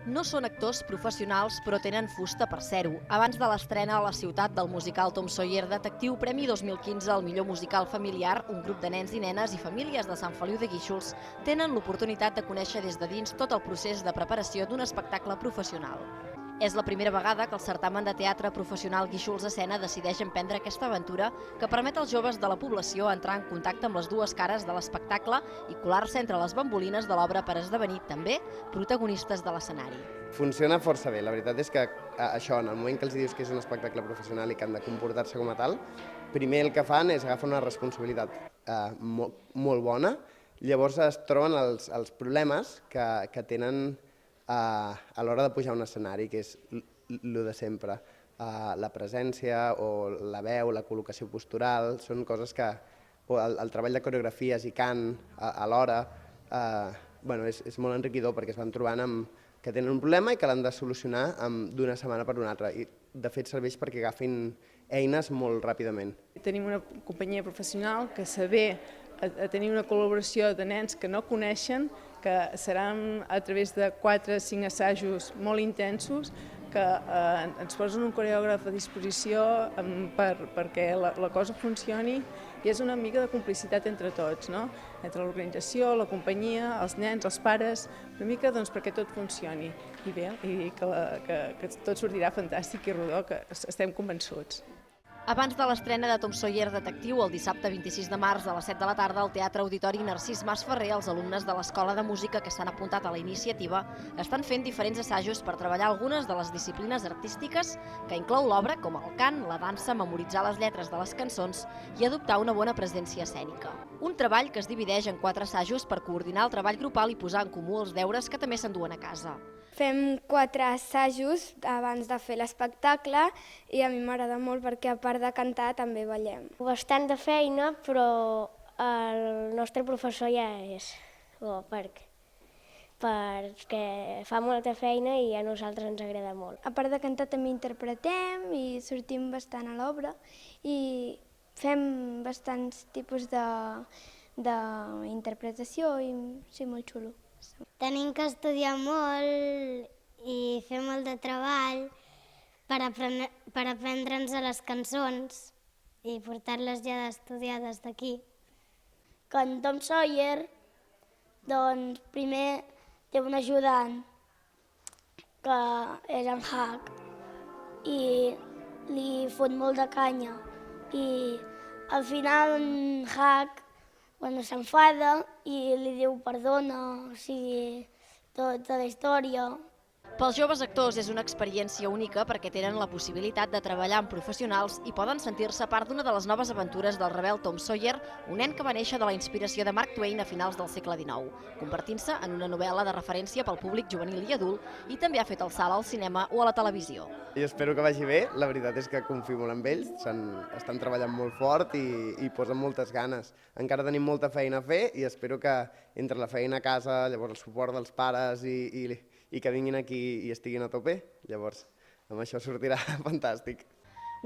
No són actors professionals, però tenen fusta per ser-ho. Abans de l'estrena a la ciutat del musical Tom Sawyer Detectiu Premi 2015 al millor musical familiar, un grup de nens i nenes i famílies de Sant Feliu de Guíxols tenen l'oportunitat de conèixer des de dins tot el procés de preparació d'un espectacle professional. És la primera vegada que el certamen de teatre professional Guíxols Escena decideix emprendre aquesta aventura que permet als joves de la població entrar en contacte amb les dues cares de l'espectacle i colar-se entre les bambolines de l'obra per esdevenir, també, protagonistes de l'escenari. Funciona força bé. La veritat és que això, en el moment que els dius que és un espectacle professional i que han de comportar-se com a tal, primer el que fan és agafar una responsabilitat molt bona, llavors es troben els problemes que tenen a l'hora de pujar a un escenari, que és el de sempre. La presència o la veu, la col·locació postural, són coses que... El treball de coreografies i cant alhora és molt enriquidor perquè es van trobant que tenen un problema i que l'han de solucionar d'una setmana per una altra. I, de fet, serveix perquè agafin eines molt ràpidament. Tenim una companyia professional que saber a tenir una col·laboració de nens que no coneixen, que seran a través de 4 o 5 assajos molt intensos, que ens posen un coreògraf a disposició perquè la cosa funcioni, i és una mica de complicitat entre tots, no? Entre l'organització, la companyia, els nens, els pares, una mica perquè tot funcioni. I bé, i que tot sortirà fantàstic i rodó, que estem convençuts. Abans de l'estrena de Tom Sawyer Detectiu, el dissabte 26 de març a les 7 de la tarda al Teatre Auditori Narcís Mas Ferrer, els alumnes de l'Escola de Música que s'han apuntat a la iniciativa estan fent diferents assajos per treballar algunes de les disciplines artístiques que inclou l'obra, com el cant, la dansa, memoritzar les lletres de les cançons i adoptar una bona presència escènica. Un treball que es divideix en 4 assajos per coordinar el treball grupal i posar en comú els deures que també s'enduen a casa. Fem 4 assajos abans de fer l'espectacle i a mi m'agrada molt perquè a part de cantar també ballem. Bastant de feina, però el nostre professor ja és bo perquè fa molta feina i a nosaltres ens agrada molt. A part de cantar també interpretem i sortim bastant a l'obra i fem bastants tipus d'interpretació i sí, molt xulo. Tenim que estudiar molt i fer molt de treball per aprendre'ns a les cançons i portar-les ja estudiades d'aquí. En Tom Sawyer, doncs primer té un ajudant que és en Huck i li fot molt de canya i al final en Huck s'enfada i li diu perdona, o sigui, tota la història. Pels joves actors és una experiència única perquè tenen la possibilitat de treballar amb professionals i poden sentir-se part d'una de les noves aventures del rebel Tom Sawyer, un nen que va néixer de la inspiració de Mark Twain a finals del segle XIX, convertint-se en una novel·la de referència pel públic juvenil i adult i també ha fet el salt al cinema o a la televisió. I espero que vagi bé, la veritat és que confio molt en ells, estan treballant molt fort i posen moltes ganes. Encara tenim molta feina a fer i espero que entre la feina a casa, llavors el suport dels pares i que vinguin aquí i estiguin a tope, llavors amb això sortirà fantàstic.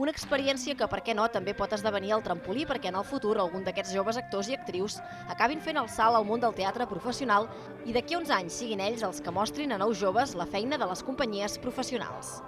Una experiència que, per què no, també pot esdevenir el trampolí perquè en el futur algun d'aquests joves actors i actrius acabin fent el salt al món del teatre professional i d'aquí a uns anys siguin ells els que mostrin a nous joves la feina de les companyies professionals.